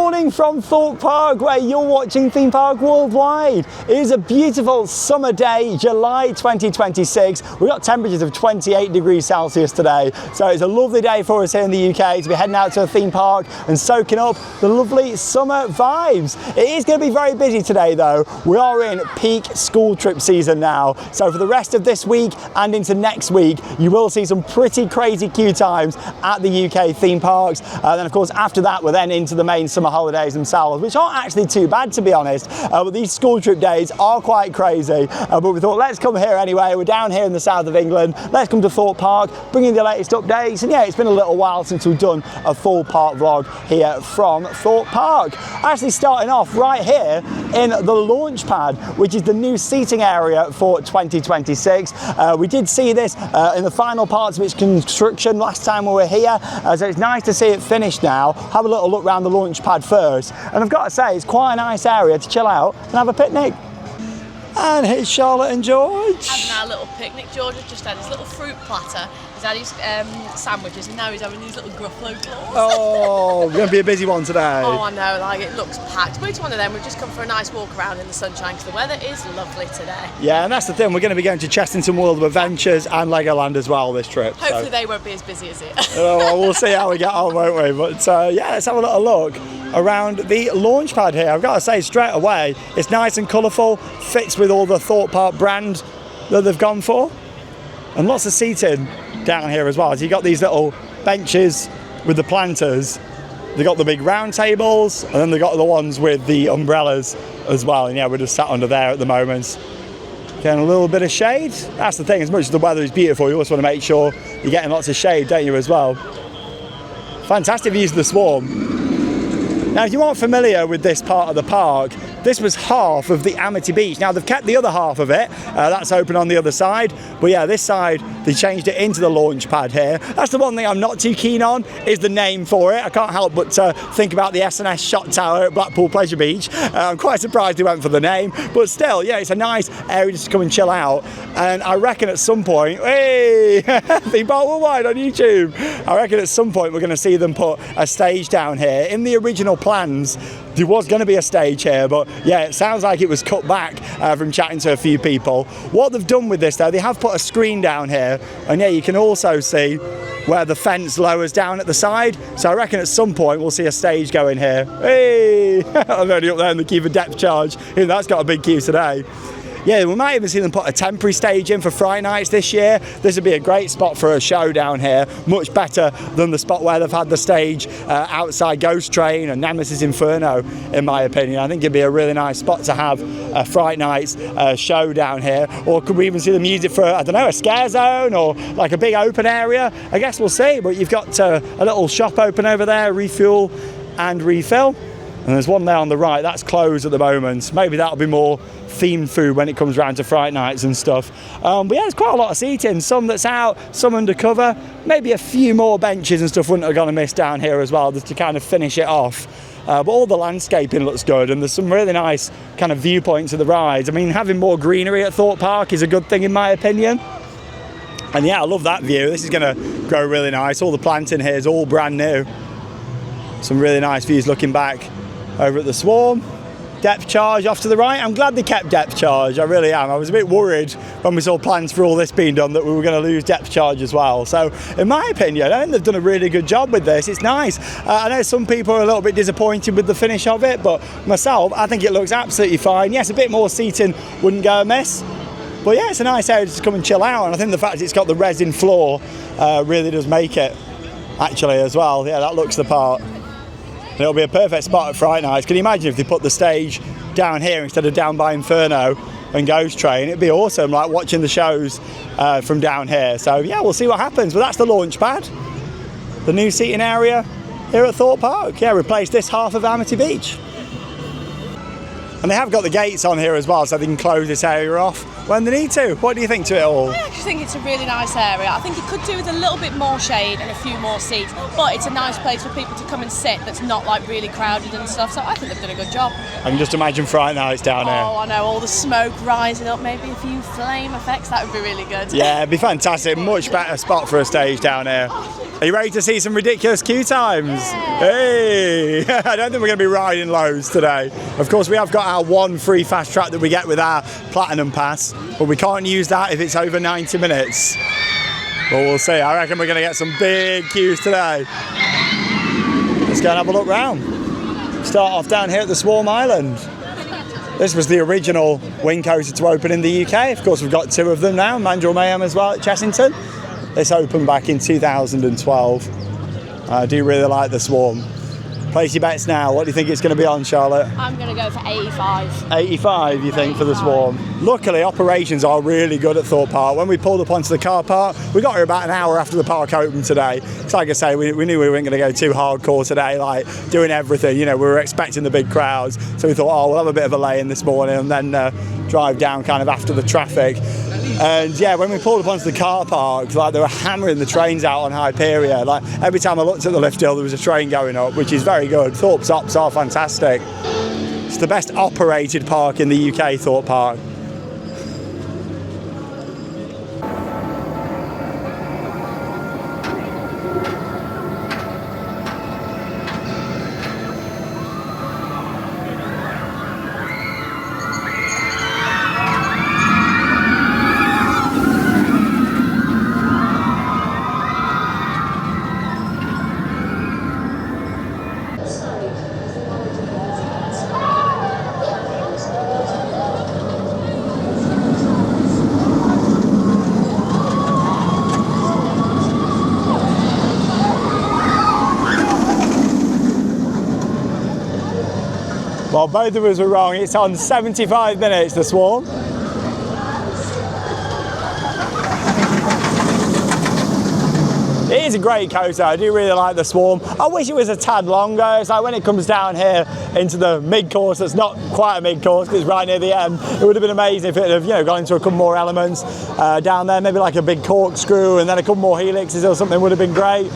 morning from Thorpe Park, where you're watching Theme Park Worldwide. It is a beautiful summer day, July 2026. We've got temperatures of 28 degrees Celsius today, so it's a lovely day for us here in the UK to be heading out to a theme park and soaking up the lovely summer vibes. It is going to be very busy today though. We are in peak school trip season now, so for the rest of this week and into next week, you will see some pretty crazy queue times at the UK theme parks. Then of course after that we're then into the main summer holidays themselves, which aren't actually too bad to be honest, but these school trip days are quite crazy, but we thought let's come here anyway. We're down here in the south of England, let's come to Thorpe Park, bring you the latest updates, and yeah, it's been a little while since we've done a full park vlog here from Thorpe Park. Actually starting off right here in the launch pad, which is the new seating area for 2026. We did see this in the final parts of its construction last time we were here, so it's nice to see it finished now. Have a little look around the launch pad first, and I've got to say it's quite a nice area to chill out and have a picnic. And here's Charlotte and George. Having our little picnic. George has just had his little fruit platter. He's had his sandwiches, and now he's having these little Gruffalo claws. Oh, going to be a busy one today. Oh, I know, like it looks packed. But it's one of them. We've just come for a nice walk around in the sunshine because the weather is lovely today. Yeah, and that's the thing. We're going to be going to Chessington World of Adventures and Legoland as well this trip. Hopefully they won't be as busy as it. Oh, well, we'll see how we get on, won't we? But yeah, let's have a little look around the launch pad here. I've got to say straight away, it's nice and colourful, fits with all the Thorpe Park brand that they've gone for, and lots of seating down here as well. So you've got these little benches with the planters, they've got the big round tables, and then they've got the ones with the umbrellas as well. And yeah, we're just sat under there at the moment, getting a little bit of shade. That's the thing, as much as the weather is beautiful, you also want to make sure you're getting lots of shade, don't you, as well. Fantastic views of the Swarm. Now, if you aren't familiar with this part of the park, this was half of the Amity Beach. Now, they've kept the other half of it. That's open on the other side. But yeah, this side, they changed it into the launch pad here. That's the one thing I'm not too keen on, is the name for it. I can't help but think about the S&S shot tower at Blackpool Pleasure Beach. I'm quite surprised they went for the name. But still, yeah, it's a nice area just to come and chill out. And I reckon at some point, hey, Theme Park Worldwide on YouTube. I reckon at some point we're going to see them put a stage down here. In the original plans, there was going to be a stage here, but yeah, it sounds like it was cut back from chatting to a few people. What they've done with this though, they have put a screen down here, and yeah, you can also see where the fence lowers down at the side. So I reckon at some point we'll see a stage going here. Hey, I'm only up there in the queue for depth charge. Even that's got a big queue today. Yeah, we might even see them put a temporary stage in for Friday nights this year. This would be a great spot for a show down here, much better than the spot where they've had the stage outside Ghost Train and Nemesis Inferno, in my opinion. I think it'd be a really nice spot to have a Friday night's show down here. Or could we even see them use it for, I don't know, a scare zone or like a big open area? I guess we'll see, but you've got a little shop open over there, refuel and refill. And there's one there on the right, that's closed at the moment. Maybe that'll be more themed food when it comes around to Friday nights and stuff. But yeah, there's quite a lot of seating, some that's out, some undercover. Maybe a few more benches and stuff wouldn't have gone amiss down here as well, just to kind of finish it off. But all the landscaping looks good, and there's some really nice kind of viewpoints of the rides. I mean, having more greenery at Thorpe Park is a good thing in my opinion. And yeah, I love that view. This is going to grow really nice. All the planting here is all brand new. Some really nice views looking back over at the Swarm. Depth charge off to the right. I'm glad they kept depth charge, I really am. I was a bit worried when we saw plans for all this being done that we were going to lose depth charge as well. So in my opinion, I think they've done a really good job with this. It's nice. I know some people are a little bit disappointed with the finish of it, but myself, I think it looks absolutely fine. Yes, a bit more seating wouldn't go amiss, but yeah, it's a nice area to come and chill out, and I think the fact it's got the resin floor really does make it actually as well. Yeah, that looks the part. It'll be a perfect spot at Friday nights. Can you imagine if they put the stage down here instead of down by Inferno and Ghost Train? It'd be awesome, like watching the shows from down here. So yeah, we'll see what happens. But that's the launch pad, the new seating area here at Thorpe Park. Yeah, replace this half of Amity Beach. And they have got the gates on here as well, so they can close this area off when they need to. What do you think to it all? I actually think it's a really nice area. I think it could do with a little bit more shade and a few more seats, but it's a nice place for people to come and sit that's not like really crowded and stuff, so I think they've done a good job. I can just imagine Friday nights down here. Oh, I know, all the smoke rising up, maybe a few flame effects, that would be really good. Yeah, it'd be fantastic. Much better spot for a stage down here. Are you ready to see some ridiculous queue times? Yeah. Hey! I don't think we're going to be riding loads today. Of course, we have got our one free fast track that we get with our Platinum Pass, but we can't use that if it's over 90 minutes. But we'll see. I reckon we're going to get some big queues today. Let's go and have a look round. Start off down here at the Swarm Island. This was the original wing coaster to open in the UK. Of course, we've got two of them now, Mandrill Mayhem as well at Chessington. This opened back in 2012. I do really like the Swarm. Place your bets now. What do you think it's going to be on, Charlotte? I'm going to go for 85. 85, you think, for the Swarm? Luckily, operations are really good at Thorpe Park. When we pulled up onto the car park, we got here about an hour after the park opened today. It's like I say, we knew we weren't going to go too hardcore today, like doing everything. You know, we were expecting the big crowds. So we thought, oh, we'll have a bit of a lay-in this morning and then drive down kind of after the traffic. And yeah, when we pulled up onto the car park, like they were hammering the trains out on Hyperia. Like every time I looked at the lift hill, there was a train going up, which is very good. Thorpe's ops are fantastic. It's the best operated park in the UK, Thorpe Park. Well, both of us were wrong. It's on 75 minutes, the Swarm. It is a great coaster. I do really like the Swarm. I wish it was a tad longer. It's like when it comes down here into the mid-course, that's not quite a mid-course because it's right near the end. It would have been amazing if it had, gone into a couple more elements down there, maybe like a big corkscrew and then a couple more helixes or something would have been great.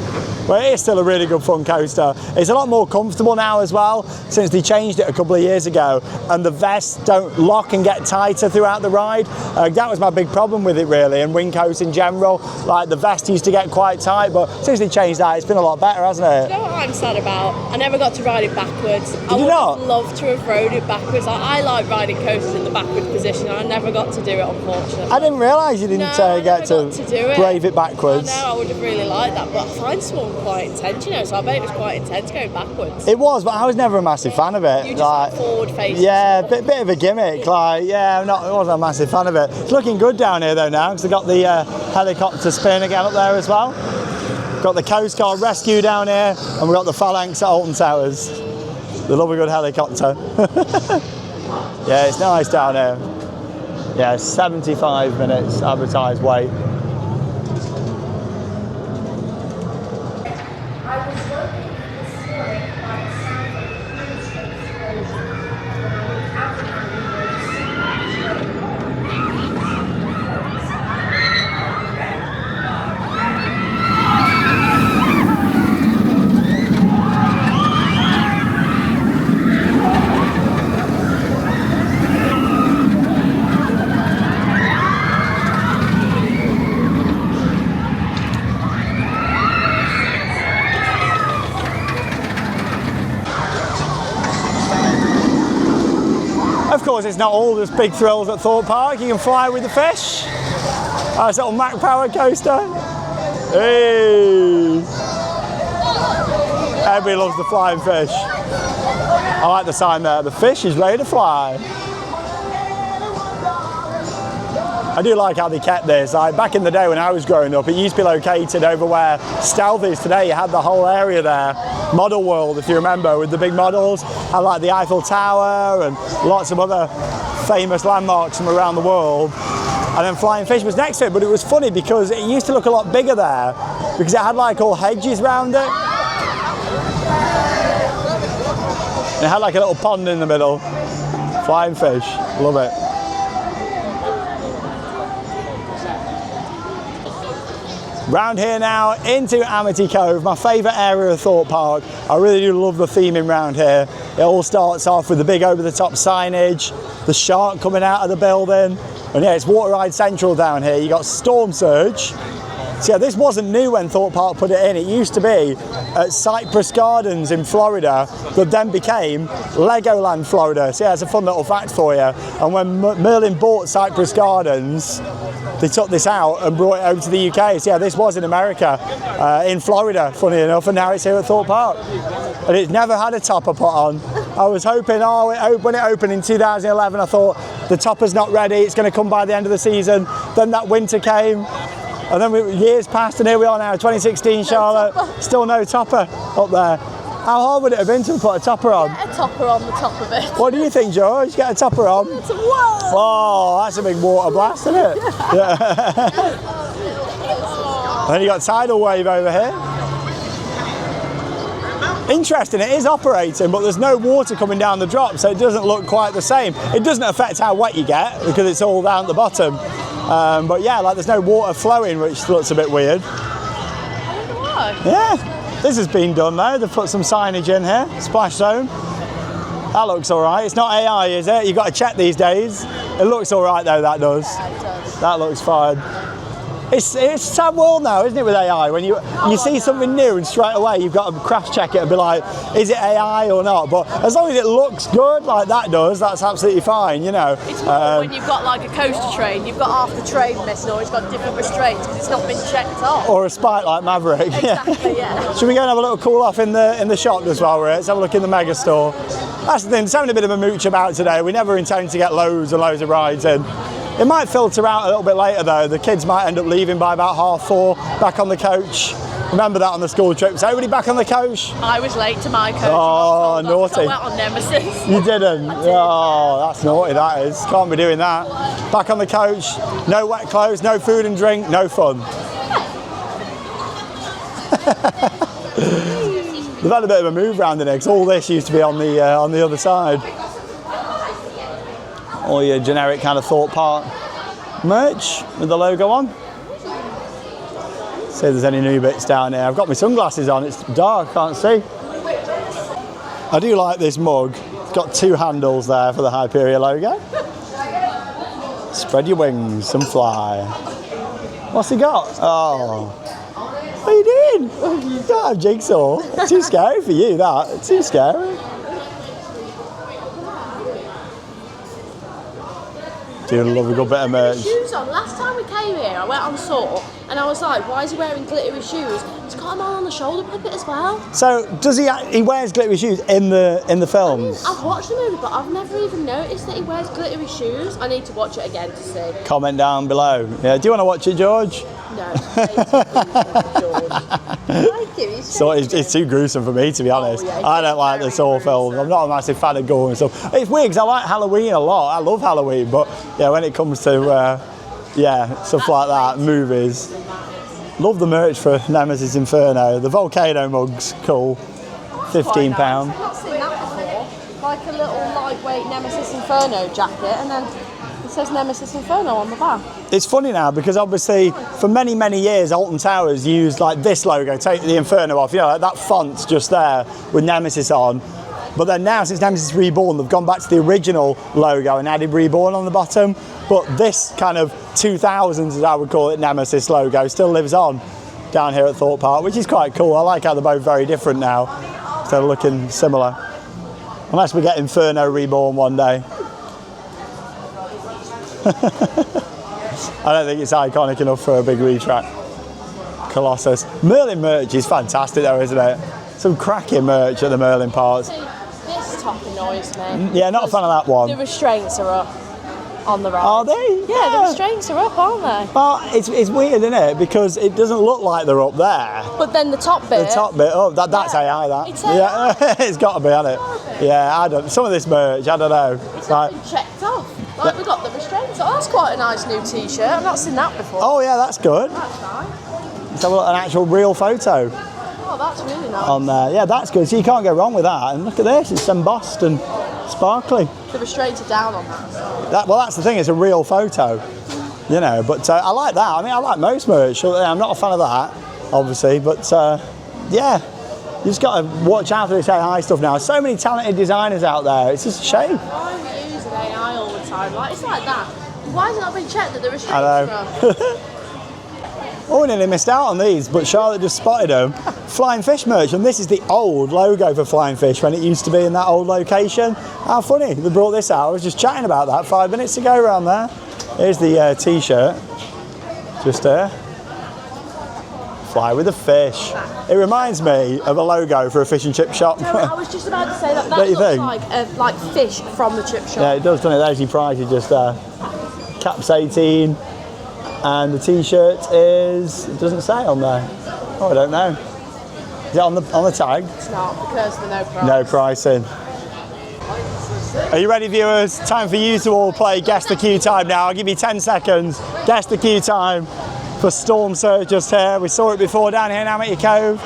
But it is still a really good fun coaster. It's a lot more comfortable now as well, since they changed it a couple of years ago, and the vests don't lock and get tighter throughout the ride. That was my big problem with it really, and wing coasters in general. Like the vest used to get quite tight, but since they changed that, it's been a lot better, hasn't it? You know what I'm sad about? I never got to ride it backwards. I would have loved to have rode it backwards. I like riding coasters in the backward position, and I never got to do it, unfortunately. I didn't realise you didn't get to do it. brave it backwards. I know, I would have really liked that, but I find Swarm quite intense, so I bet it was quite intense going backwards. It was, but I was never a massive fan of it. You just like forward facing. Yeah, bit of a gimmick. Like, yeah, I wasn't a massive fan of it. It's looking good down here though now, because they've got the helicopter spin again up there as well. Got the Coast Guard Rescue down here, and we've got the Phalanx at Alton Towers. They love a good helicopter. Yeah, it's nice down here. Yeah, 75 minutes advertised wait. Of course, it's not all just big thrills at Thorpe Park. You can fly with the fish. Nice little Mac Power coaster. Hey! Everybody loves the flying fish. I like the sign there. The fish is ready to fly. I do like how they kept this. Like back in the day when I was growing up, it used to be located over where Stealth is today. You had the whole area there. Model World, if you remember, with the big models. I like the Eiffel Tower and lots of other famous landmarks from around the world. And then Flying Fish was next to it, but it was funny because it used to look a lot bigger there because it had like all hedges around it. And it had like a little pond in the middle. Flying Fish, love it. Round here now into Amity Cove, my favourite area of Thorpe Park. I really do love the theming round here. It all starts off with the big over-the-top signage, the shark coming out of the building, and yeah, it's water ride central down here. You got Storm Surge. So yeah, this wasn't new when Thorpe Park put it in. It used to be at Cypress Gardens in Florida, that then became Legoland Florida. So yeah, it's a fun little fact for you. And when Merlin bought Cypress Gardens, they took this out and brought it over to the UK. So yeah, this was in America, in Florida, funny enough, and now it's here at Thorpe Park. And it's never had a topper put on. I was hoping, when it opened in 2011, I thought the topper's not ready, it's going to come by the end of the season. Then that winter came. And then years passed and here we are now, 2016 Charlotte, still no topper up there. How hard would it have been to put a topper on? Get a topper on the top of it. What do you think, George? Get a topper on? Whoa! Oh, that's a big water blast, isn't it? Yeah. And then you got Tidal Wave over here. Interesting, it is operating, but there's no water coming down the drop, so it doesn't look quite the same. It doesn't affect how wet you get, because it's all down at the bottom. But yeah, like there's no water flowing, which looks a bit weird. I wonder why. Yeah, this has been done though. They've put some signage in here, splash zone. That looks all right. It's not AI, is it? You've got to check these days. It looks all right though, that does. Yeah, it does. That looks fine. It's a sad world now, isn't it, with AI? When you see something new and straight away you've got to crash check it and be like, is it AI or not? But as long as it looks good like that does, that's absolutely fine, you know. It's more when you've got like a coaster train, you've got half the train missing, or it's got different restraints because it's not been checked off. Or a spike like Maverick. Exactly, yeah. Should we go and have a little cool off in the shop just while we're here? Let's have a look in the mega store. That's the thing, it's having a bit of a mooch about today. We never intend to get loads and loads of rides in. It might filter out a little bit later though. The kids might end up leaving by about 4:30, back on the coach. Remember that on the school trips. Everybody back on the coach? I was late to my coach. Oh, naughty. I went on Nemesis. You didn't? Oh, that's naughty, that is. Can't be doing that. Back on the coach, no wet clothes, no food and drink, no fun. They've had a bit of a move round in here because all this used to be on the other side. All your generic kind of Thorpe Park merch with the logo on. See if there's any new bits down here. I've got my sunglasses on, it's dark, can't see. I do like this mug. It's got two handles there for the Hyperia logo. Spread your wings and fly. What's he got? Oh. What are you doing? You don't have Jigsaw. It's too scary for you, that. It's too scary. Do love a good bit of merch. Shoes on. Last time we came here, I went on Saw and I was like, why is he wearing glittery shoes? He's got them on the shoulder pocket as well. So does he wears glittery shoes in the films? I've watched the movie, but I've never even noticed that he wears glittery shoes. I need to watch it again to see. Comment down below. Yeah, do you want to watch it, George? No. Thank you. So it's too gruesome for me, to be honest. Yeah, I don't like the Saw films. I'm not a massive fan of gore and stuff. It's weird because I like Halloween a lot. I love Halloween, but yeah, when it comes to stuff like that, movies. Love the merch for Nemesis Inferno. The volcano mug's cool. £15. I've not seen that before. Like a little lightweight Nemesis Inferno jacket, and then it says Nemesis Inferno on the back. It's funny now because obviously for many, many years Alton Towers used like this logo, take the Inferno off, you know, like that font's just there with Nemesis on. But then now, since Nemesis Reborn, they've gone back to the original logo and added Reborn on the bottom. But this kind of 2000s, as I would call it, Nemesis logo still lives on down here at Thorpe Park, which is quite cool. I like how they're both very different now. They're looking similar. Unless we get Inferno Reborn one day. I don't think it's iconic enough for a big retrack. Colossus. Merlin merch is fantastic though, isn't it? Some cracking merch at the Merlin parts. This top annoys me. Yeah, not a fan of that one. The restraints are up on the right. Are they? Yeah, the restraints are up, aren't they? Well, it's weird, isn't it? Because it doesn't look like they're up there. But then the top bit. The top bit, that's AI, that. It's AI. Yeah, it's got to be, hasn't it? Yeah, I don't. Some of this merch, I don't know. It's not been checked off. Like we got the restraints. Oh, that's quite a nice new T-shirt. I've not seen that before. Oh yeah, that's good. That's nice. Let's have a look at an actual real photo. Oh, that's really nice. On there, yeah, that's good. So you can't go wrong with that. And look at this, it's embossed and sparkly. The restraints are down on that. Well, that's the thing. It's a real photo. You know, but I like that. I mean, I like most merch. I'm not a fan of that, obviously, but yeah, you just got to watch out for this AI stuff now. So many talented designers out there. It's just a shame. Why are we using AI all the time? Like, it's like that. Why has it not been checked that there are I know. Oh, we nearly missed out on these, but Charlotte just spotted them. Flying Fish merch, and this is the old logo for Flying Fish when it used to be in that old location. How funny, they brought this out. I was just chatting about that 5 minutes ago around there. Here's the t-shirt, just there. Fly with a fish. It reminds me of a logo for a fish and chip shop. No, I was just about to say that Don't you looks think? like fish from the chip shop. Yeah, it does, doesn't it? There's your price, just there. Caps 18. And the t-shirt is, it doesn't say on there. Oh, I don't know. Is it on the tag? It's not, because of the no price. No pricing. Are you ready, viewers? Time for you to all play Guess the Queue Time now. I'll give you 10 seconds. Guess the Queue Time for Storm Surge just here. We saw it before down here in Amity Cove.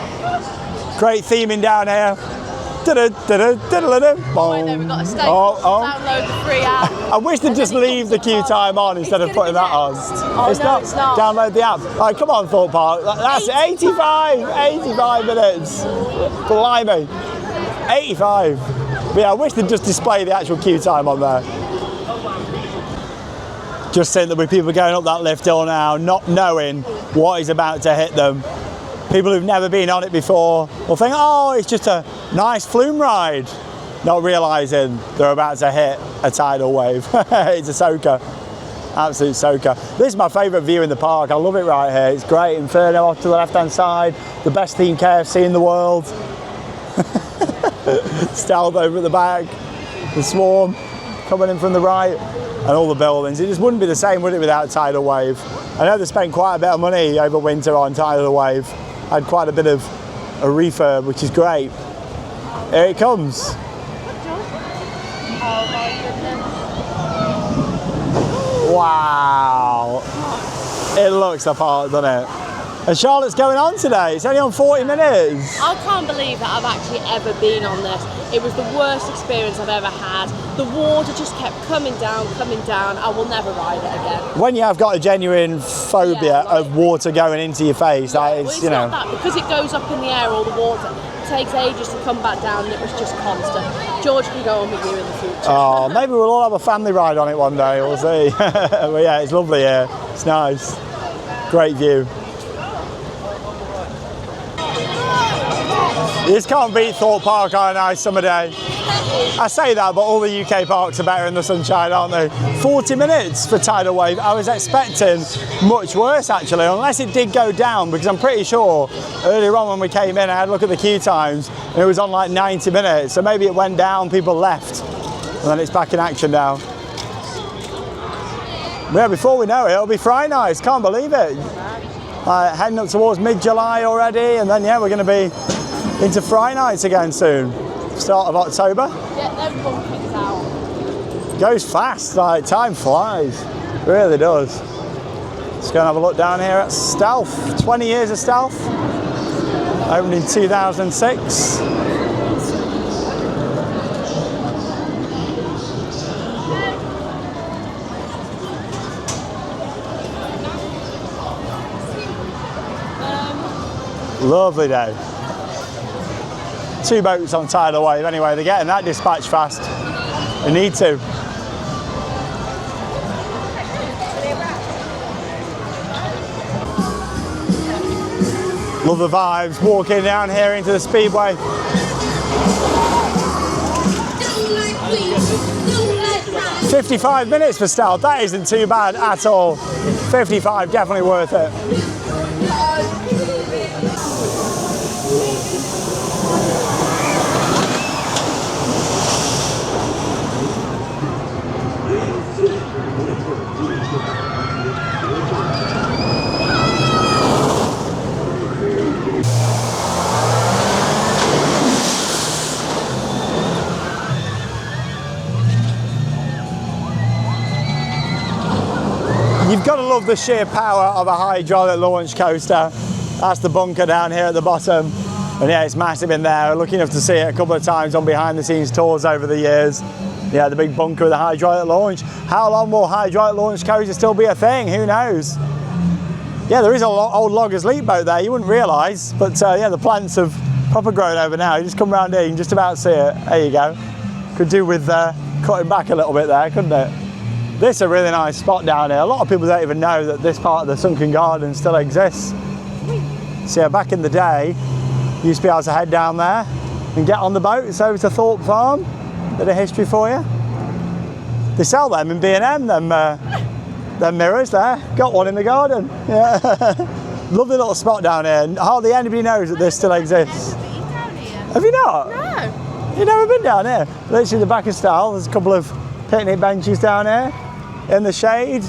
Great theming down here. Wait, there, we've got a stake. Download the free app. I wish they'd just leave the queue time on instead of putting that on. Oh, it's not. Download the app. All right, come on, Thorpe Park. That's 85 minutes. Blimey. 85. But yeah, I wish they'd just display the actual queue time on there. Just seeing that with people going up that lift hill now, not knowing what is about to hit them. People who've never been on it before will think, oh, it's just a nice flume ride. Not realising they're about to hit a tidal wave. It's a soaker. Absolute soaker. This is my favourite view in the park. I love it right here. It's great. Inferno off to the left-hand side. The best themed KFC in the world. Stealth over at the back. The Swarm coming in from the right. And all the buildings. It just wouldn't be the same, would it, without tidal wave? I know they spent quite a bit of money over winter on tidal wave. Had quite a bit of a refurb, which is great. Here it comes. Oh my goodness. Wow. It looks the part, doesn't it? And Charlotte's going on today. It's only on 40 minutes. I can't believe that I've actually ever been on this. It was the worst experience I've ever had. The water just kept coming down. I will never ride it again. When you have got a genuine phobia of water going into your face, it's you know. Not that, because it goes up in the air, all the water. It takes ages to come back down, and it was just constant. George can go on with you in the future. Oh, maybe we'll all have a family ride on it one day, we'll see. But yeah, it's lovely here. It's nice. Great view. You just can't beat Thorpe Park on a nice summer day. I say that, but all the UK parks are better in the sunshine, aren't they? 40 minutes for tidal wave. I was expecting much worse, actually, unless it did go down, because I'm pretty sure earlier on when we came in, I had a look at the queue times, and it was on like 90 minutes. So maybe it went down, people left, and then it's back in action now. Yeah, before we know it, it'll be Friday nights. Can't believe it. Heading up towards mid-July already, and then, yeah, we're going to be into Friday nights again soon. Start of October. Get them pumpkins out. Goes fast, like time flies. It really does. Let's go and have a look down here at Stealth. 20 years of Stealth. Opened in 2006. Lovely day. 2 boats on tidal wave anyway, they're getting that dispatched fast. They need to. Love the vibes, walking down here into the speedway. 55 minutes for Stealth, that isn't too bad at all. 55, definitely worth it. You've got to love the sheer power of a hydraulic launch coaster. That's the bunker down here at the bottom. And yeah, it's massive in there. Lucky enough to see it a couple of times on behind the scenes tours over the years. Yeah, the big bunker with the hydraulic launch. How long will hydraulic launch coasters still be a thing? Who knows? Yeah, there is an old loggers leap boat there, you wouldn't realise. But yeah, the plants have proper grown over now. You just come round here, you can just about see it. There you go. Could do with cutting back a little bit there, couldn't it? This is a really nice spot down here. A lot of people don't even know that this part of the sunken garden still exists. So yeah, back in the day, you used to be able to head down there and get on the boat. It's over to Thorpe Farm. Bit of history for you. They sell them in B&M, them mirrors there. Got one in the garden. Yeah. Lovely little spot down here. And hardly anybody knows that this still exists. Have you not? No. You've never been down here? Literally the back of style. There's a couple of picnic benches down here in the shade.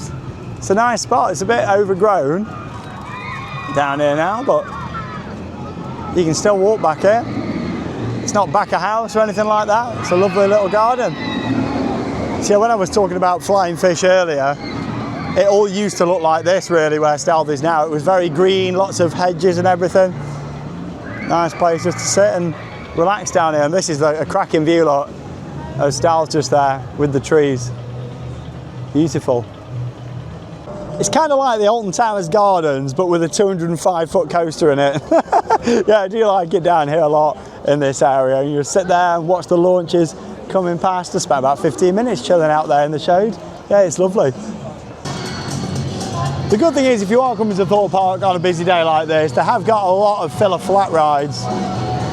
It's a nice spot. It's a bit overgrown down here now, but you can still walk back here. It's not back a house or anything like that. It's a lovely little garden. See, when I was talking about flying fish earlier, it all used to look like this really where Stealth is now. It was very green, lots of hedges and everything. Nice places to sit and relax down here. And this is a cracking view, look, of Stealth just there with the trees. Beautiful. It's kind of like the Alton Towers Gardens, but with a 205-foot coaster in it. Yeah, I do like it down here a lot in this area. You just sit there and watch the launches coming past. I spent about 15 minutes chilling out there in the shade. Yeah, it's lovely. The good thing is, if you are coming to Thorpe Park on a busy day like this, they have got a lot of filler flat rides.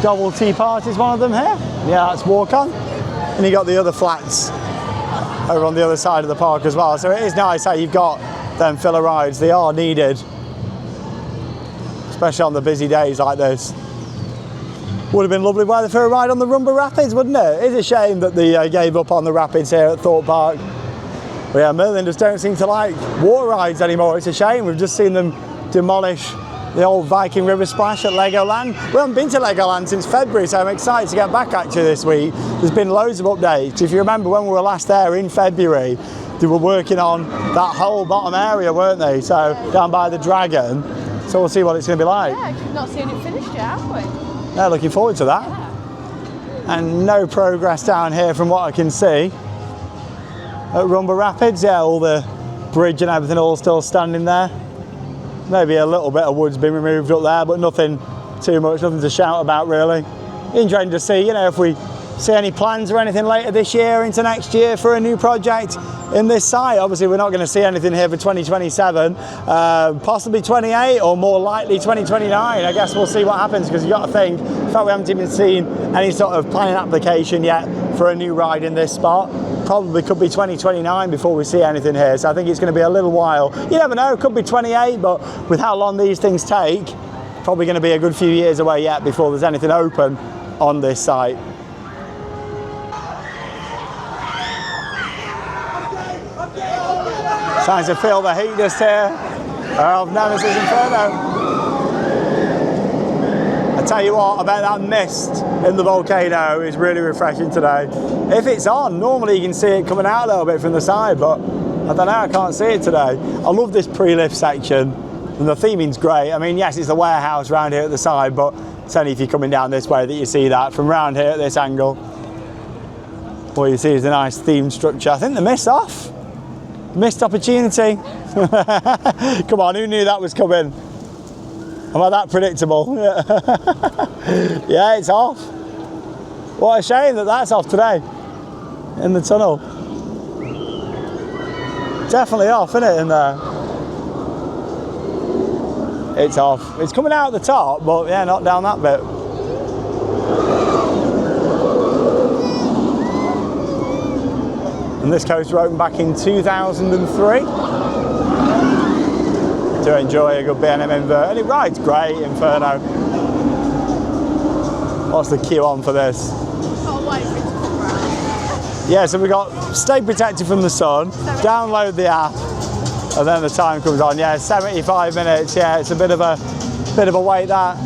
Double Tea Party's one of them here. Yeah, that's walk on. And you got the other flats over on the other side of the park as well. So it is nice how you've got them filler rides. They are needed, especially on the busy days like this. Would have been lovely weather for a ride on the Rumba Rapids, wouldn't it? It's a shame that they gave up on the rapids here at Thorpe Park. But yeah, Merlin just don't seem to like water rides anymore. It's a shame. We've just seen them demolish the old Viking River Splash at Legoland. We haven't been to Legoland since February, so I'm excited to get back actually this week. There's been loads of updates. If you remember when we were last there in February, they were working on that whole bottom area, weren't they? So down by the Dragon. So we'll see what it's going to be like. Yeah, we've not seen it finished yet, have we? Yeah, looking forward to that. Yeah. And no progress down here from what I can see. At Rumba Rapids, yeah, all the bridge and everything all still standing there. Maybe a little bit of wood's been removed up there, but nothing too much, nothing to shout about really. Interesting to see, you know, if we see any plans or anything later this year into next year for a new project in this site. Obviously we're not going to see anything here for 2027, possibly 28 or more likely 2029. I guess we'll see what happens, because you've got to think, in fact we haven't even seen any sort of planning application yet for a new ride in this spot. Probably could be 2029 before we see anything here, so I think it's going to be a little while. You never know, it could be 28, but with how long these things take, probably going to be a good few years away yet before there's anything open on this site. Starting to feel the heat just here of Nemesis Inferno. I tell you what, I bet that mist in the volcano is really refreshing today. If it's on, normally you can see it coming out a little bit from the side, but I don't know, I can't see it today. I love this pre-lift section, and the theming's great. I mean, yes, it's the warehouse round here at the side, but it's only if you're coming down this way that you see that. From round here at this angle, all you see is a nice themed structure. I think the mist's off. Missed opportunity. Come on, who knew that was coming? Am I that predictable? Yeah, it's off. What a shame that that's off today in the tunnel. Definitely off, isn't it, in there? It's off. It's coming out the top, but yeah, not down that bit. And this coaster opened back in 2003. To enjoy a good B&M invert, and it rides great, Inferno. What's the queue on for this? Can't wait for it to come round. Yeah, so we got stay protected from the sun, download the app, and then the time comes on. Yeah, 75 minutes. Yeah, it's a bit of a wait that.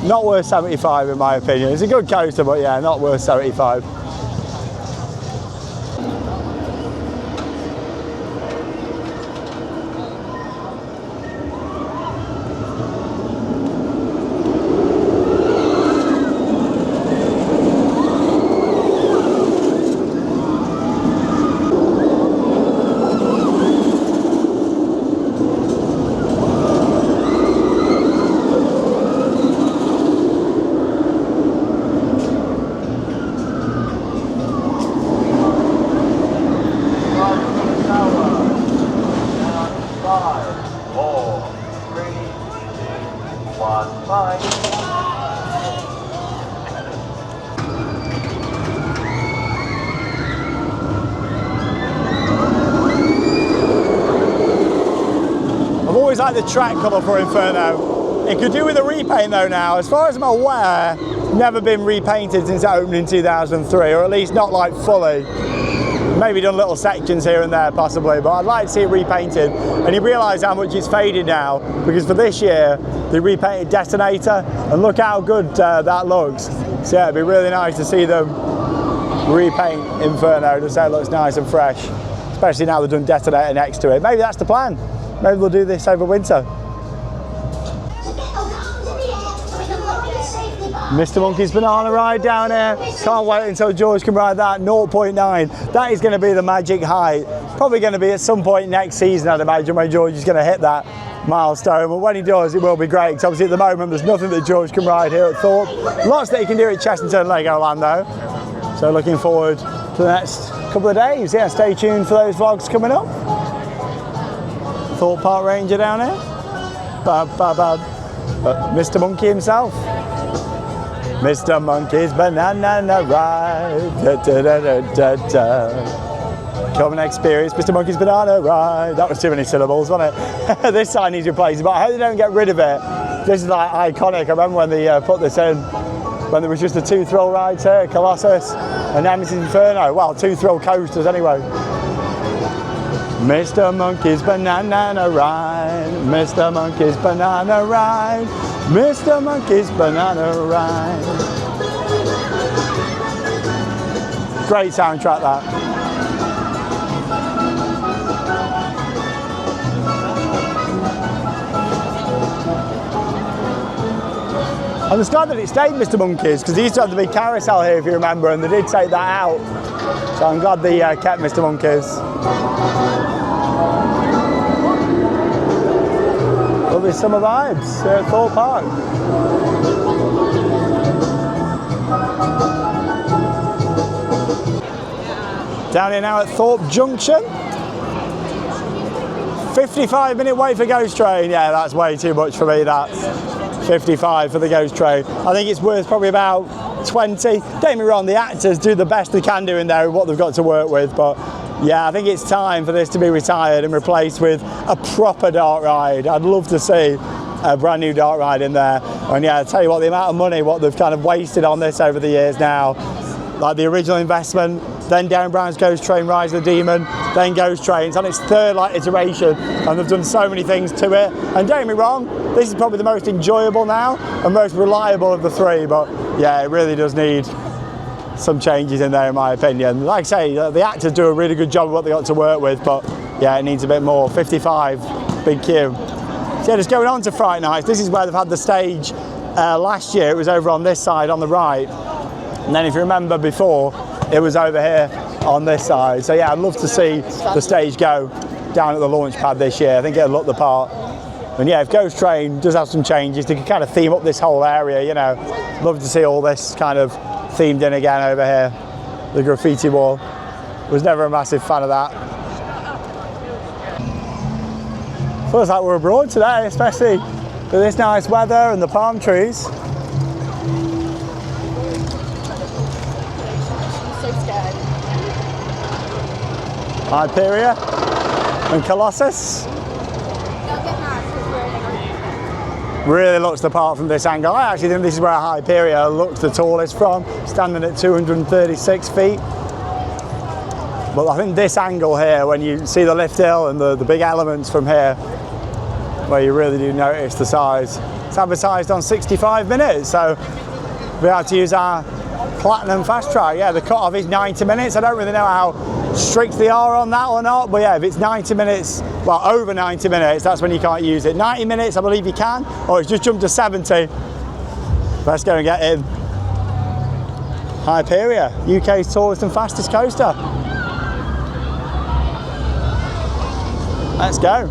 Not worth 75 in my opinion. It's a good coaster, but yeah, not worth 75. like the track colour for Inferno. It could do with a repaint though now. As far as I'm aware, never been repainted since it opened in 2003, or at least not like fully. Maybe done little sections here and there possibly, but I'd like to see it repainted. And you realise how much it's faded now, because for this year, they repainted Detonator, and look how good that looks. So yeah, it'd be really nice to see them repaint Inferno, just so it looks nice and fresh. Especially now they've done Detonator next to it. Maybe that's the plan. Maybe we'll do this over winter. Mr. Monkey's banana ride down here. Can't wait until George can ride that. 0.9. That is going to be the magic height. Probably going to be at some point next season, I'd imagine, when George is going to hit that milestone. But when he does, it will be great. Because obviously at the moment, there's nothing that George can ride here at Thorpe. Lots that he can do at Chesterton Legoland though. So looking forward to the next couple of days. Yeah, stay tuned for those vlogs coming up. Thorpe Park Ranger down here. Mr. Monkey himself. Mr. Monkey's banana ride. Da, da, da, da, da, da. Come and experience Mr. Monkey's banana ride. That was too many syllables, wasn't it? This sign needs replacing, but I hope they don't get rid of it. This is like iconic. I remember when they put this in, when there was just the 2 thrill rides here, Colossus and Nemesis Inferno. Well, 2 thrill coasters anyway. Mr. Monkey's banana ride. Mr. Monkey's banana ride. Mr. Monkey's banana ride. Great soundtrack that. I'm just glad that it stayed Mr. Monkey's, because they used to have the big carousel here if you remember, and they did take that out. So I'm glad they kept Mr. Monkey's. Lovely summer vibes here at Thorpe Park. Down here now at Thorpe Junction. 55-minute wait for Ghost Train. Yeah, that's way too much for me, that. 55 for the Ghost Train. I think it's worth probably about 20. Don't get me wrong, the actors do the best they can do in there with what they've got to work with, but yeah, I think it's time for this to be retired and replaced with a proper dark ride. I'd love to see a brand new dark ride in there. And yeah, I'll tell you what, the amount of money, what they've kind of wasted on this over the years now, like the original investment, then Darren Brown's Ghost Train, Rise of the Demon, then Ghost Train. It's on its third iteration, and they've done so many things to it. And don't get me wrong, this is probably the most enjoyable now and most reliable of the three, but yeah, it really does need some changes in there in my opinion. Like I say, the actors do a really good job of what they got to work with, but yeah, it needs a bit more. 55, big queue. So yeah, just going on to Fright Nights, this is where they've had the stage. Last year it was over on this side on the right, and then if you remember before, it was over here on this side. So yeah, I'd love to see the stage go down at the launch pad this year. I think it'll look the part. And yeah, if Ghost Train does have some changes, they can kind of theme up this whole area, you know. Love to see all this kind of themed in again over here. The graffiti wall. Was never a massive fan of that. Feels like we're abroad today, especially with this nice weather and the palm trees. Hyperia and Colossus. Really looks the part from this angle. I actually think this is where Hyperia looks the tallest from, standing at 236 feet. But I think this angle here, when you see the lift hill and the big elements from here, where you really do notice the size. It's advertised on 65 minutes, so we have to use our Platinum Fast Track. Yeah, the cut-off is 90 minutes. I don't really know how strict they are on that or not, but yeah, if it's 90 minutes, well, over 90 minutes, that's when you can't use it. 90 minutes, I believe you can, or it's just jumped to 70. Let's go and get in. Hyperia, UK's tallest and fastest coaster. Let's go.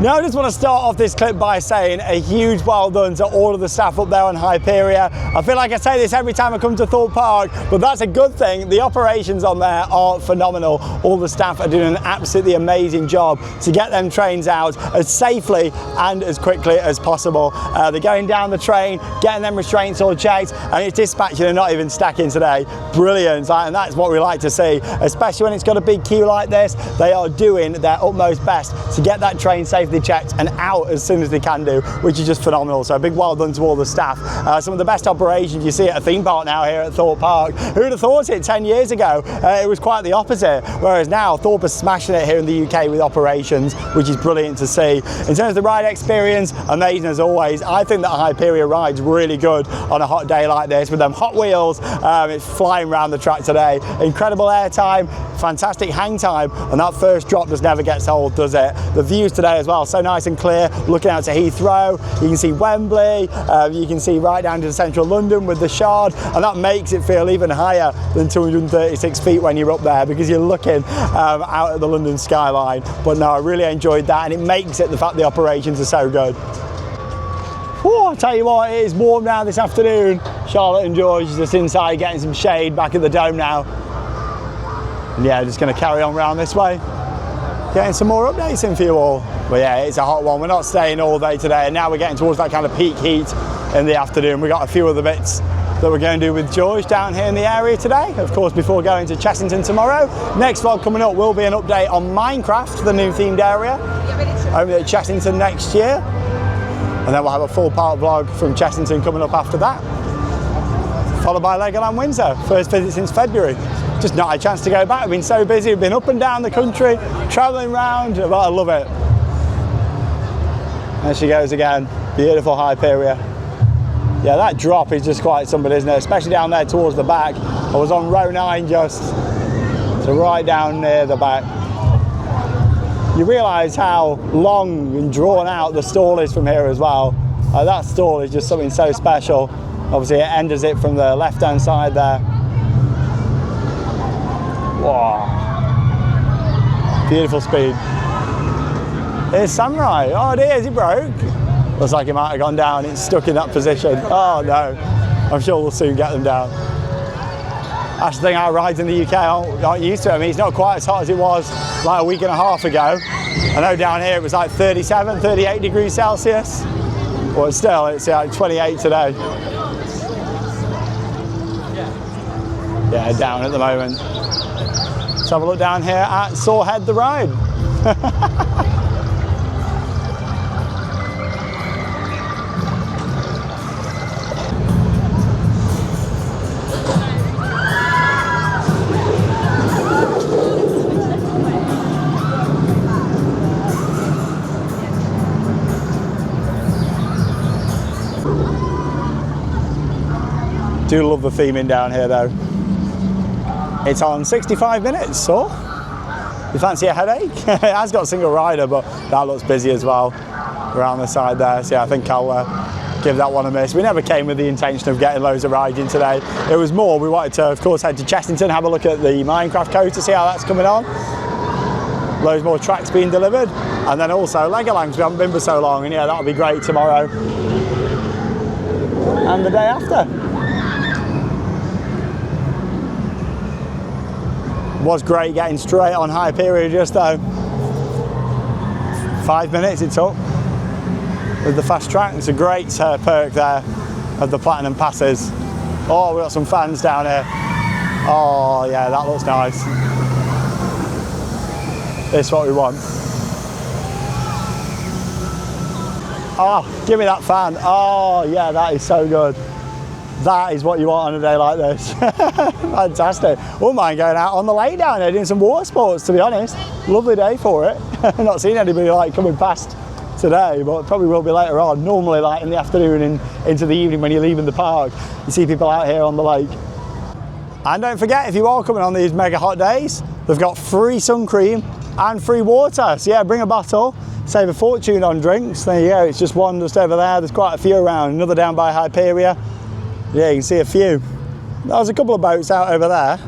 Now I just want to start off this clip by saying a huge well done to all of the staff up there on Hyperia. I feel like I say this every time I come to Thorpe Park, but that's a good thing. The operations on there are phenomenal. All the staff are doing an absolutely amazing job to get them trains out as safely and as quickly as possible. They're going down the train, getting them restraints all checked, and it's dispatching and not even stacking today. Brilliant, and that's what we like to see, especially when it's got a big queue like this. They are doing their utmost best to get that train safely checked and out as soon as they can do, which is just phenomenal. So a big well done to all the staff. Some of the best operations you see at a theme park now here at Thorpe Park. Who would have thought it 10 years ago? It was quite the opposite, whereas now Thorpe is smashing it here in the UK with operations, which is brilliant to see. In terms of the ride experience, amazing as always. I think that Hyperia ride's really good on a hot day like this with them hot wheels. It's flying around the track today. Incredible air time, fantastic hang time, and that first drop just never gets old, does it? The views today as well, so nice and clear, looking out to Heathrow. You can see Wembley, you can see right down to central London with the Shard, and that makes it feel even higher than 236 feet when you're up there, because you're looking out at the London skyline. But no, I really enjoyed that, and it makes it the fact the operations are so good. Whew, I'll tell you what, it is warm now this afternoon. Charlotte and George just inside getting some shade back at the dome now. And yeah, just going to carry on round this way, getting some more updates in for you all. But yeah, it's a hot one. We're not staying all day today, and now we're getting towards that kind of peak heat in the afternoon. We've got a few other bits that we're going to do with George down here in the area today, of course, before going to Chessington tomorrow. Next vlog coming up will be an update on Minecraft, the new themed area, over at Chessington next year. And then we'll have a full park vlog from Chessington coming up after that, followed by Legoland Windsor, first visit since February. Just not a chance to go back. We've been so busy, we've been up and down the country, travelling around, but I love it. There she goes again, beautiful Hyperia. Yeah, that drop is just quite something, isn't it? Especially down there towards the back. I was on row 9 just, so right down near the back. You realise how long and drawn out the stall is from here as well. That stall is just something so special. Obviously it enters it from the left hand side there. Wow. Beautiful speed. Here's Samurai. Oh dear, he broke. Looks like he might have gone down. It's stuck in that position. Oh no. I'm sure we'll soon get them down. That's the thing, our rides in the UK aren't used to it. I mean, it's not quite as hot as it was like a week and a half ago. I know down here it was like 37, 38 degrees Celsius. But still, it's like 28 today. Yeah, down at the moment. Let's have a look down here at Sorehead the ride. Do love the theming down here though. It's on 65 minutes, so you fancy a headache? It has got a single rider, but that looks busy as well around the side there. So yeah, I think I'll give that one a miss. We never came with the intention of getting loads of rides in today. It was more, we wanted to, of course, head to Chessington, have a look at the Minecraft coaster, see how that's coming on. Loads more tracks being delivered. And then also Legoland, because we haven't been for so long, and yeah, that'll be great tomorrow. And the day after. Was great getting straight on Hyperia just though. 5 minutes it took with the fast track. It's a great perk there of the Platinum passes. Oh, we've got some fans down here. Oh yeah, that looks nice. This is what we want. Oh, give me that fan. Oh yeah, that is so good. That is what you want on a day like this. Fantastic. Wouldn't mind going out on the lake down there doing some water sports, to be honest. Lovely day for it. Not seen anybody like coming past today, but probably will be later on. Normally like in the afternoon and into the evening when you're leaving the park, you see people out here on the lake. And don't forget, if you are coming on these mega hot days, they've got free sun cream and free water. So yeah, bring a bottle, save a fortune on drinks. There you go, it's just one just over there. There's quite a few around, another down by Hyperia. Yeah, you can see a few. There's a couple of boats out over there.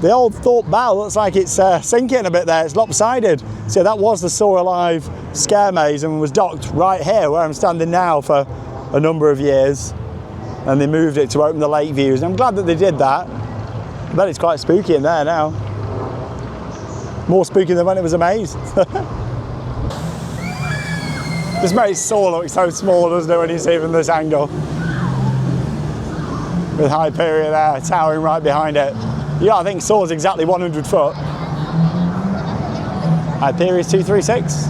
The old Thorpe Bell looks like it's sinking a bit there. It's lopsided. So that was the Soar Alive scare maze and was docked right here where I'm standing now for a number of years. And they moved it to open the lake views. And I'm glad that they did that. I bet it's quite spooky in there now. More spooky than when it was a maze. This makes Soar look so small, doesn't it, when you see it from this angle? With Hyperia there, towering right behind it. Yeah, I think Soar's exactly 100 foot. Hyperia's 236.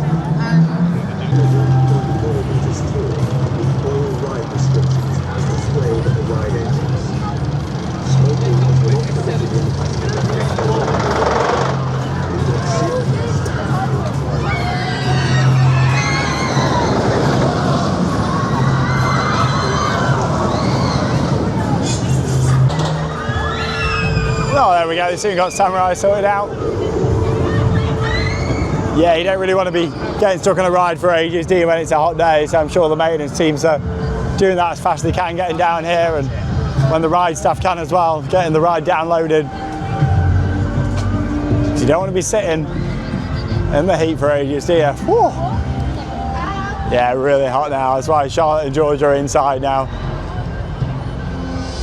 Oh, there we go, they soon got Samurai sorted out. Yeah, you don't really want to be getting stuck on a ride for ages, do you, when it's a hot day? So I'm sure the maintenance teams are doing that as fast as they can, getting down here, and when the ride staff can as well, getting the ride downloaded. You don't want to be sitting in the heat for ages, do you? Whew. Yeah, really hot now. That's why Charlotte and George are inside now.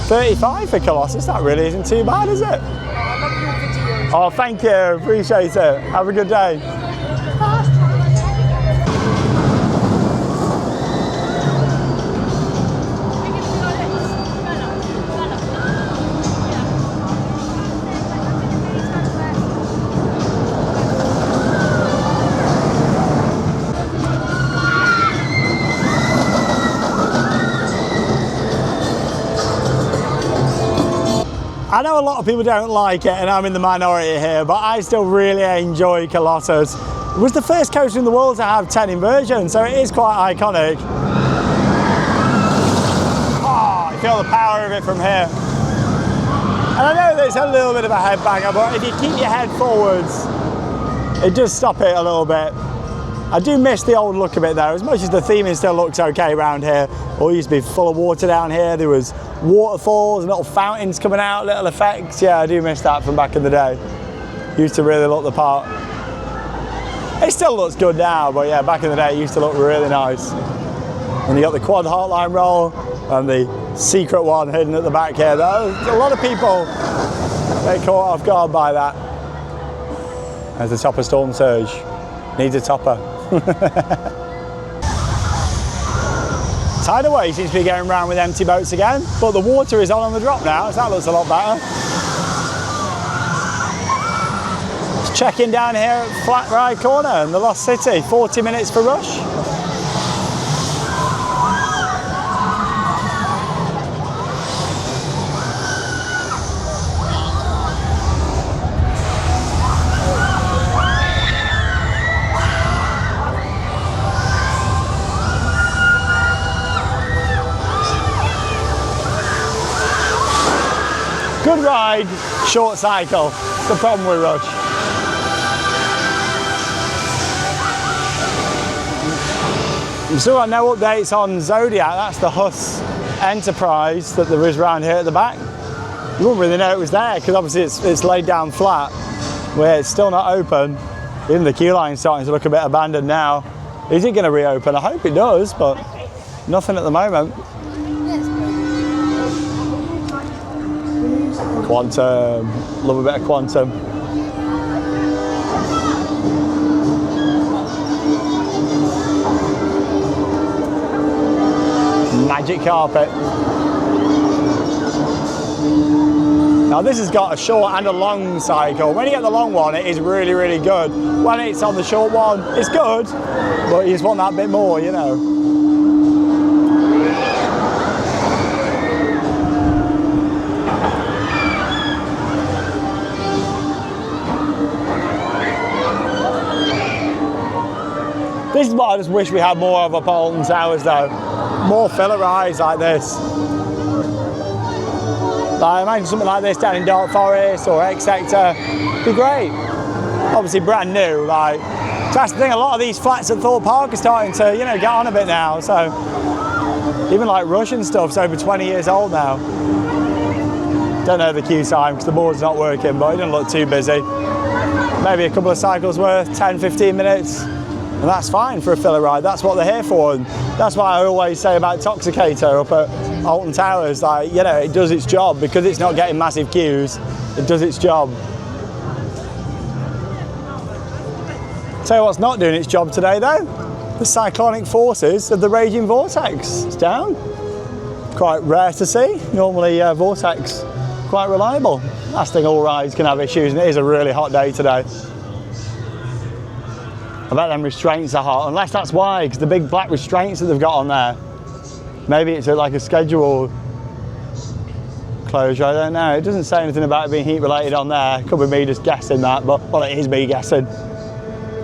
35 for Colossus, that really isn't too bad, is it? I love your videos. Oh, thank you, appreciate it. Have a good day. I know a lot of people don't like it, and I'm in the minority here, but I still really enjoy Colossus. It was the first coaster in the world to have 10 inversions, so it is quite iconic. Oh, you feel the power of it from here. And I know there's a little bit of a headbanger, but if you keep your head forwards, it does stop it a little bit. I do miss the old look of it though, as much as the theming still looks okay around here. All used to be full of water down here. There was waterfalls and little fountains coming out, little effects. Yeah, I do miss that from back in the day. Used to really look the part. It still looks good now, but yeah, back in the day it used to look really nice. And you got the quad heartline roll and the secret one hidden at the back here. A lot of people get caught off guard by that. There's the top of Storm Surge. Needs a topper. Tidal Wave seems to be going around with empty boats again, but the water is on the drop now, so that looks a lot better. Let's check in down here at Flat Ride Corner in the Lost City, 40 minutes for Rush. Good ride, short cycle. It's the problem with Rush. We've still got no updates on Zodiac. That's the Huss Enterprise that there is around here at the back. You wouldn't really know it was there because obviously it's laid down flat where it's still not open. Even the queue line's starting to look a bit abandoned now. Is it going to reopen? I hope it does, but nothing at the moment. Quantum, love a bit of Quantum. Magic carpet. Now this has got a short and a long cycle. When you get the long one, it is really, really good. When it's on the short one, it's good, but you just want that bit more, you know. This is what I just wish we had more of up Alton Towers though. More filler rides like this. Like, imagine something like this down in Dark Forest or X Sector. It'd be great. Obviously brand new. Like, that's the thing, a lot of these flats at Thorpe Park are starting to, you know, get on a bit now. So even like Rush and stuff's over 20 years old now. Don't know the queue time because the board's not working, but it doesn't look too busy. Maybe a couple of cycles worth, 10, 15 minutes. And that's fine for a filler ride. That's what they're here for. And that's why I always say about Toxicator up at Alton Towers, like, you know, it does its job because it's not getting massive queues. It does its job. Tell you what's not doing its job today though, the cyclonic forces of the raging vortex. It's down. Quite rare to see. Normally vortex, quite reliable. Last thing, all rides can have issues, and it is a really hot day today. I bet them restraints are hot, unless that's why, because the big black restraints that they've got on there. Maybe it's like a schedule closure, I don't know. It doesn't say anything about it being heat related on there. Could be me just guessing that, but well, it is me guessing.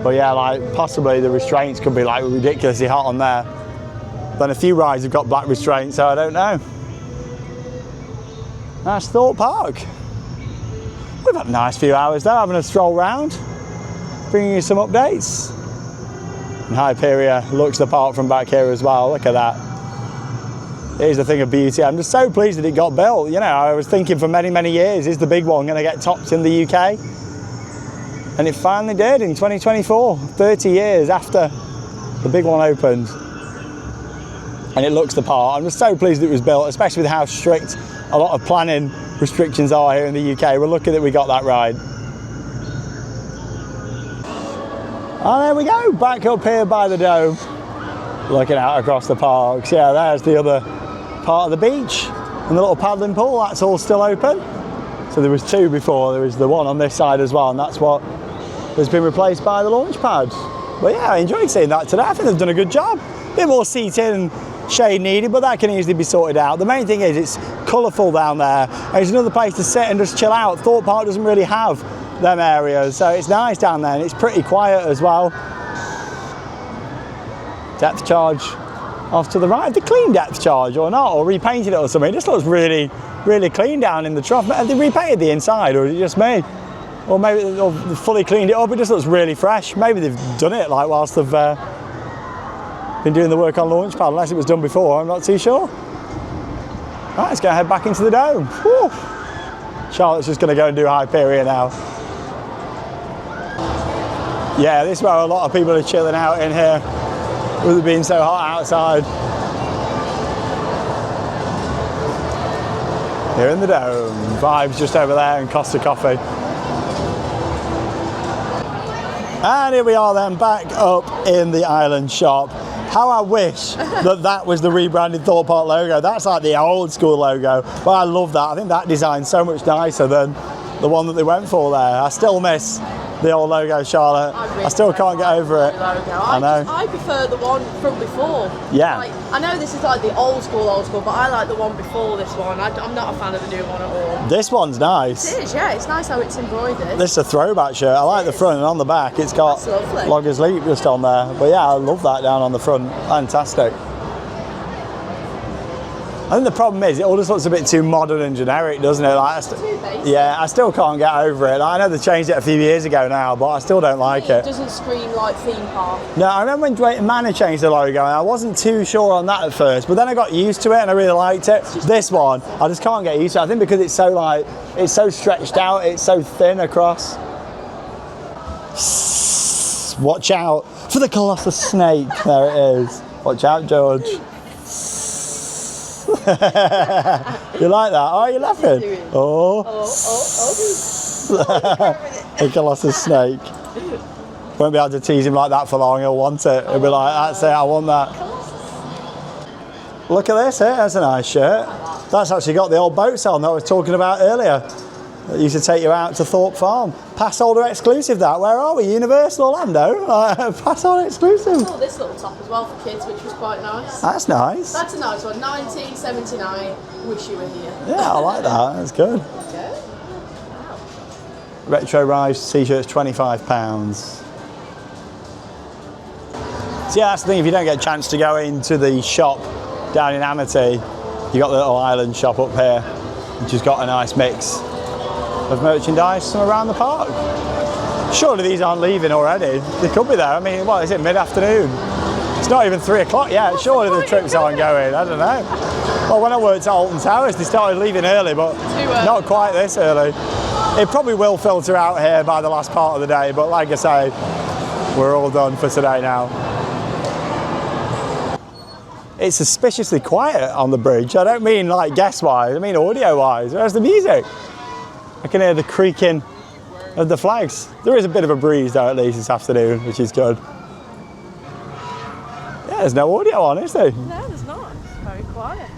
But yeah, like possibly the restraints could be like ridiculously hot on there. Then a few rides have got black restraints, so I don't know. That's Thorpe Park. We've had a nice few hours there, having a stroll round, bringing you some updates. And Hyperia looks the part from back here as well. Look at that. It is a thing of beauty. I'm just so pleased that it got built. You know, I was thinking for many, many years, is the big one going to get topped in the UK? And it finally did in 2024, 30 years after the big one opened. And it looks the part. I'm just so pleased it was built, especially with how strict a lot of planning restrictions are here in the UK. We're lucky that we got that ride. Oh, there we go, back up here by the dome, looking out across the parks. Yeah, there's the other part of the beach, and the little paddling pool, that's all still open. So there was two before, there was the one on this side as well, and that's what has been replaced by the launch pad. But yeah, I enjoyed seeing that today. I think they've done a good job. A bit more seating and shade needed, but that can easily be sorted out. The main thing is it's colourful down there, and it's another place to sit and just chill out. Thorpe Park doesn't really have them areas, so it's nice down there, and it's pretty quiet as well. Depth charge off to the right. Have they cleaned depth charge or not, or repainted it or something? It just looks really, really clean down in the trough. Have they repainted the inside, or is it just me? Or maybe they've fully cleaned it up. It just looks really fresh. Maybe they've done it like whilst they've been doing the work on Launchpad, unless it was done before. I'm not too sure. Right, let's go head back into the dome. Whew. Charlotte's just going to go and do Hyperia now. Yeah, this is where a lot of people are chilling out in here with it being so hot outside. Here in the dome, Vibes just over there and Costa Coffee. And here we are then, back up in the island shop. How I wish that was the rebranded Thorpe Park logo. That's like the old school logo, but I love that. I think that design's so much nicer than the one that they went for there. I still miss the old logo, Charlotte. I still can't get over it. I know. I prefer the one from before. Yeah. Like, I know this is like the old school, but I like the one before this one. I'm not a fan of the new one at all. This one's nice. It is, yeah. It's nice how it's embroidered. This is a throwback shirt. I like the front, and on the back it's got Loggers Leap just on there. But yeah, I love that down on the front. Fantastic. I think the problem is it all just looks a bit too modern and generic, doesn't it? Like, yeah, I still can't get over it. Like, I know they changed it a few years ago now, but I still don't like it. It doesn't scream like theme park. No, I remember when Drayton Manor changed the logo, and I wasn't too sure on that at first, but then I got used to it and I really liked it. This one, I just can't get used to it. I think because it's so like, it's so stretched out, it's so thin across. Watch out for the Colossus snake. There it is. Watch out, George. You like that? Oh, you're laughing? Oh. A Colossus snake. Won't be able to tease him like that for long, he'll want it. He'll be like, that's it, I want that. Look at this here, that's a nice shirt. That's actually got the old boat on that I was talking about earlier. That used to take you out to Thorpe Farm. Pass holder exclusive that. Where are we? Universal Orlando? Pass holder exclusive. I saw this little top as well for kids, which was quite nice. That's nice. That's a nice one. 1979. Wish you were here. Yeah, I like that. That's good. Okay. Wow. Retro Rise t-shirts, £25. So yeah, that's the thing. If you don't get a chance to go into the shop down in Amity, you got the little island shop up here, which has got a nice mix of merchandise from around the park. Surely these aren't leaving already. They could be there. I mean, what is it, mid-afternoon? It's not even 3 o'clock yet. Surely the trips aren't going. I don't know. Well, when I worked at Alton Towers, they started leaving early, but not quite this early. It probably will filter out here by the last part of the day, but like I say, we're all done for today now. It's suspiciously quiet on the bridge. I don't mean like guest-wise, I mean audio-wise. Where's the music? I can hear the creaking of the flags. There is a bit of a breeze though, at least this afternoon, which is good. Yeah, there's no audio on, is there? No, there's not. It's very quiet.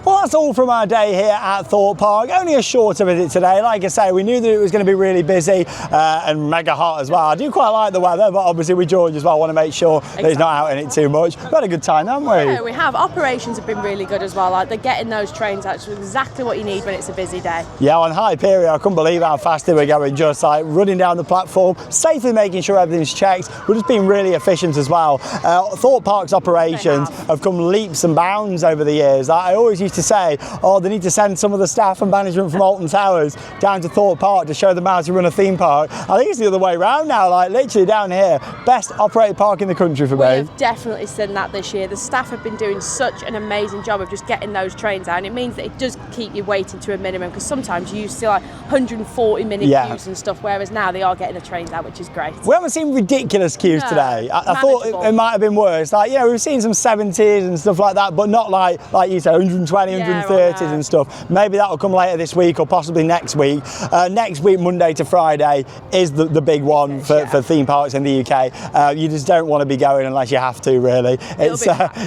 Well, that's all from our day here at Thorpe Park. Only a shorter visit today. Like I say, we knew that it was going to be really busy and mega hot as well. I do quite like the weather, but obviously with George as well, I want to make sure that he's not out in it too much. We've had a good time, haven't we? Yeah, we have. Operations have been really good as well. Like, they're getting those trains out to exactly what you need when it's a busy day. Yeah, on Hyperia, I couldn't believe how fast they were going, just like running down the platform, safely making sure everything's checked. We're just being really efficient as well. Thorpe Park's operations have come leaps and bounds over the years. Like, I always used to say, oh, they need to send some of the staff and management from Alton Towers down to Thorpe Park to show them how to run a theme park. I think it's the other way around now, like literally down here, best operated park in the country for me. We have definitely seen that this year. The staff have been doing such an amazing job of just getting those trains out, and it means that it does keep you waiting to a minimum, because sometimes you see like 140-minute queues and stuff, whereas now they are getting the trains out, which is great. We haven't seen ridiculous queues today. I thought it might have been worse. Like, yeah, we've seen some 70s and stuff like that, but not like you said, 120, 130s and stuff. Maybe that'll come later this week or possibly next week. Next week, Monday to Friday, is the big one for theme parks in the UK. You just don't want to be going unless you have to, really.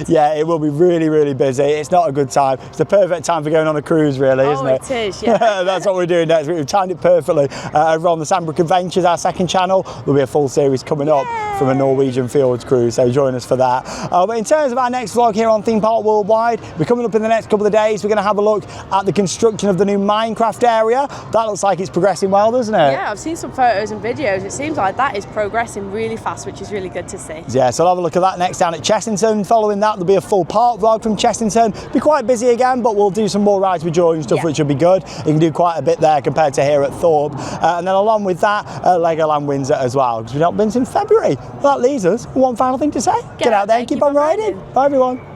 Yeah, it will be really, really busy. It's not a good time. It's the perfect time for going on a cruise, really, isn't it? Oh, it is, yeah. That's what we're doing next week. We've timed it perfectly. Over on the Sandbrook Adventures, our second channel, there'll be a full series coming up from a Norwegian Fjords cruise, so join us for that. But in terms of our next vlog here on Theme Park Worldwide, we're coming up in the next couple of days. We're going to have a look at the construction of the new Minecraft area. That looks like it's progressing well, doesn't it? Yeah, I've seen some photos and videos. It seems like that is progressing really fast, which is really good to see. Yeah, so I'll have a look at that next down at Chessington. Following that, there'll be a full park vlog from Chessington. Be quite busy again, but we'll do some more rides with George and stuff, which will be good. You can do quite a bit there compared to here at Thorpe. And then along with that, Legoland Windsor as well, because we've not been since February. Well, that leaves us with one final thing to say. Get out there and keep on riding. Bye, everyone.